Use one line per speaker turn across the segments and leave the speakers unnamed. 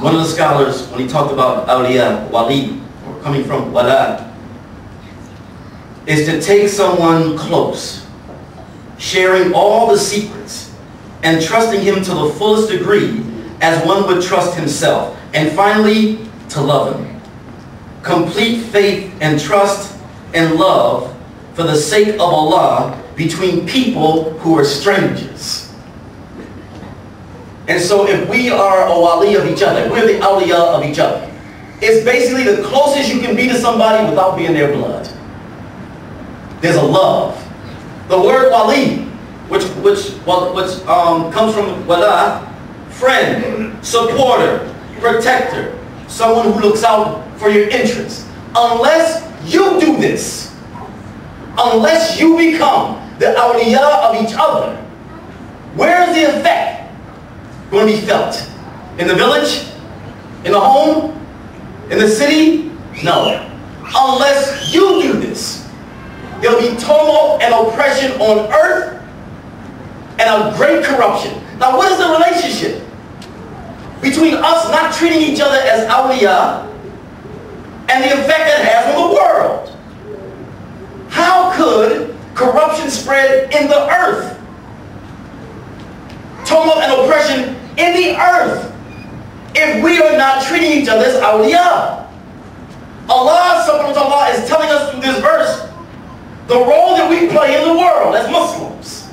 One of the scholars, when he talked about awliya, wali, or coming from wala, is to take someone close, sharing all the secrets, and trusting him to the fullest degree as one would trust himself. And finally, to love him. Complete faith and trust and love for the sake of Allah between people who are strangers. And so if we are a wali of each other, we're the awliya of each other. It's basically the closest you can be to somebody without being their blood. There's a love. The word wali, which comes from wala, friend, supporter, protector, someone who looks out for your interests. Unless you do this, unless you become the awliya of each other, where is the effect going to be felt? In the village? In the home? In the city? No. Unless you do this, there'll be tumult and oppression on earth and a great corruption. Now what is the relationship between us not treating each other as awliya and the effect that has on the world? How could corruption spread in the earth? Tumult and oppression in the earth if we are not treating each other as awliya. Allah subhanahu wa ta'ala is telling us through this verse the role that we play in the world as Muslims.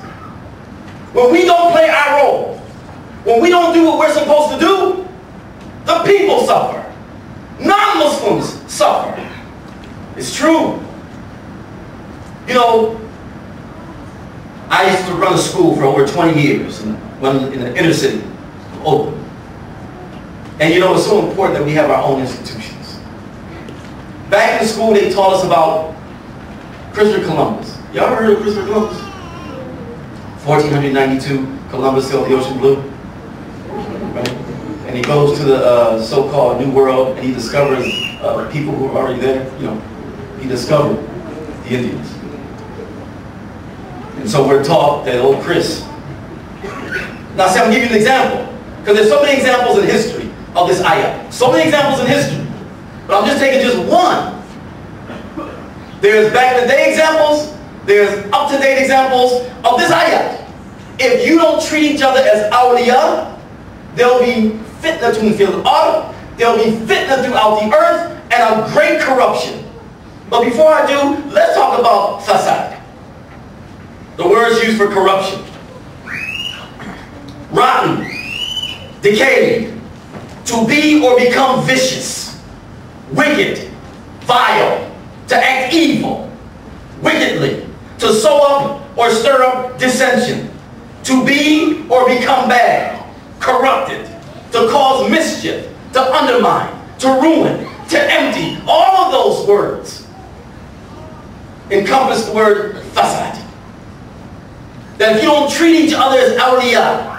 When we don't play our role, when we don't do what we're supposed to do, the people suffer. Non-Muslims suffer. It's true. You know, I used to run a school for over 20 years in the inner city of Oakland. And you know, it's so important that we have our own institutions. Back in school, they taught us about Christopher Columbus. Y'all ever heard of Christopher Columbus? 1492, Columbus sailed the ocean blue. Right? And he goes to the so-called New World, and he discovers people who are already there. You know, he discovered the Indians. And so we're taught that old Chris. Now see, I'm going to give you an example, because there's so many examples in history of this ayah. So many examples in history. But I'm just taking just one. There's back in the day examples, there's up-to-date examples of this ayah. If you don't treat each other as awliya, there'll be fitnatun fil ard, there'll be fitna throughout the earth, and a great corruption. But before I do, let's talk about fasad. The words used for corruption. Rotten, decayed, to be or become vicious, wicked, vile, to act evil, wickedly, to sow up or stir up dissension, to be or become bad, corrupted, to cause mischief, to undermine, to ruin, to empty. All of those words encompass the word fasad. That if you don't treat each other as awliya,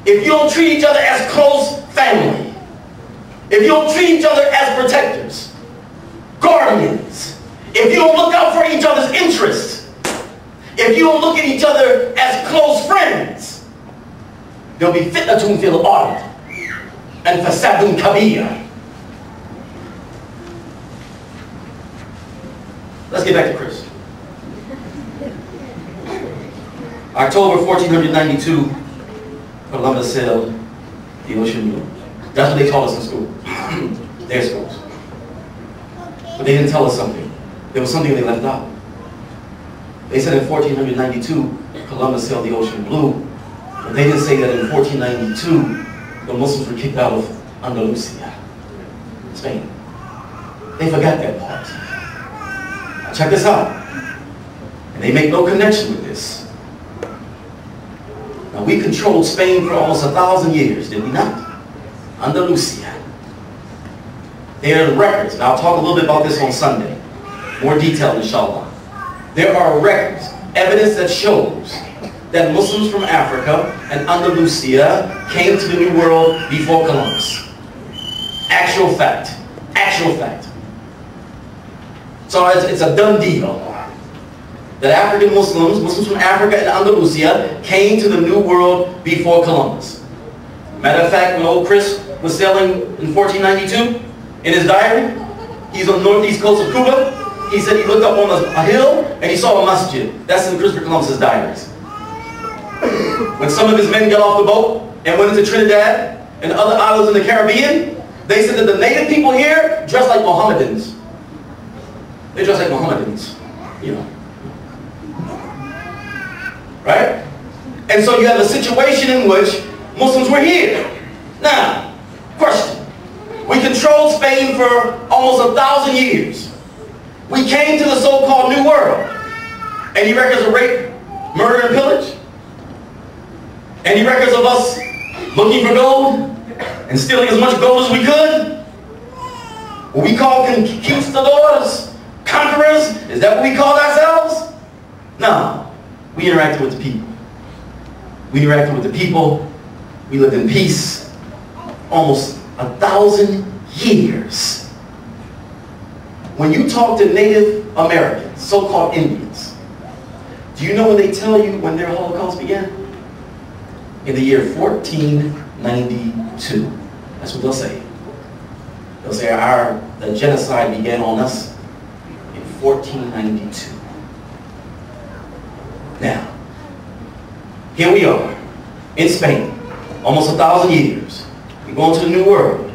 if you don't treat each other as close family, if you don't treat each other as protectors, guardians, if you don't look out for each other's interests, if you don't look at each other as close friends, there'll be fitnatun fil ard and fasadun kabir. Let's get back to Chris. October 1492, Columbus sailed the ocean blue. That's what they taught us in school. Their schools. But they didn't tell us something. There was something they left out. They said in 1492, Columbus sailed the ocean blue. But they didn't say that in 1492, the Muslims were kicked out of Andalusia, Spain. They forgot that part. Now check this out. And they make no connection with this. Now we controlled Spain for almost 1,000 years, did we not? Andalusia. There are records, and I'll talk a little bit about this on Sunday. More detail, inshallah. There are records, evidence that shows that Muslims from Africa and Andalusia came to the New World before Columbus. Actual fact. Actual fact. So it's a done deal. That African Muslims, Muslims from Africa and Andalusia, came to the New World before Columbus. Matter of fact, when old Chris was sailing in 1492 in his diary. He's on the northeast coast of Cuba. He said he looked up on a hill and he saw a masjid. That's in Christopher Columbus's diaries. When some of his men got off the boat and went into Trinidad and other islands in the Caribbean, they said that the native people here dress like Mohammedans. They dress like Mohammedans, you know. Right? And so you have a situation in which Muslims were here. Now, question. We controlled Spain for almost 1,000 years. We came to the so-called New World. Any records of rape, murder, and pillage? Any records of us looking for gold and stealing as much gold as we could? What we call conquistadors, conquerors? Is that what we called ourselves? No. We interacted with the people. We interacted with the people. We lived in peace. Almost 1,000 years. When you talk to Native Americans, so-called Indians, do you know when they tell you when their Holocaust began? In the year 1492. That's what they'll say. They'll say the genocide began on us in 1492. Now, here we are in Spain, almost 1,000 years. We go into the New World,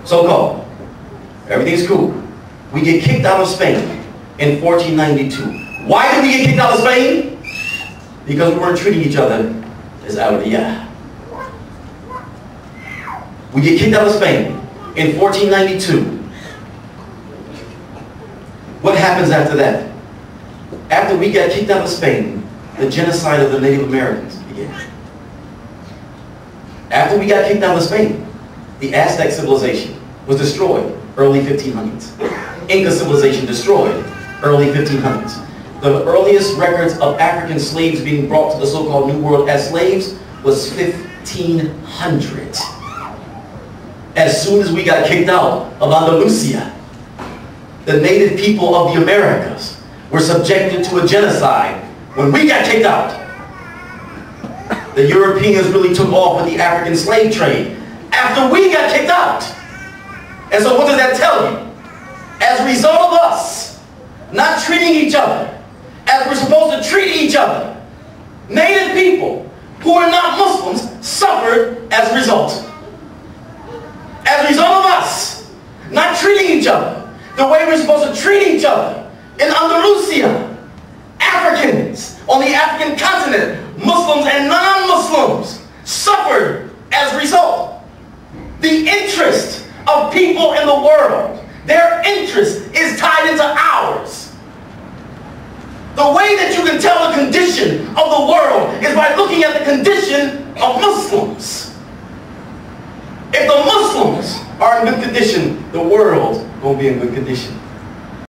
so-called. Everything's cool. We get kicked out of Spain in 1492. Why did we get kicked out of Spain? Because we weren't treating each other as awliya. We get kicked out of Spain in 1492. What happens after that? After we got kicked out of Spain, the genocide of the Native Americans began. After we got kicked out of Spain, the Aztec civilization was destroyed, early 1500s. Inca civilization destroyed, early 1500s. The earliest records of African slaves being brought to the so-called New World as slaves was 1500. As soon as we got kicked out of Andalusia, the native people of the Americas were subjected to a genocide. When we got kicked out, the Europeans really took off with the African slave trade after we got kicked out. And so what does that tell you? As a result of us not treating each other as we're supposed to treat each other, native people who are not Muslims suffered as a result. As a result of us not treating each other the way we're supposed to treat each other in Andalusia, Africans on the African continent, Muslims and non-Muslims, suffered as a result. The interest of people in the world, their interest is tied into ours. The way that you can tell the condition of the world is by looking at the condition of Muslims. If the Muslims are in good condition, the world won't be in good condition.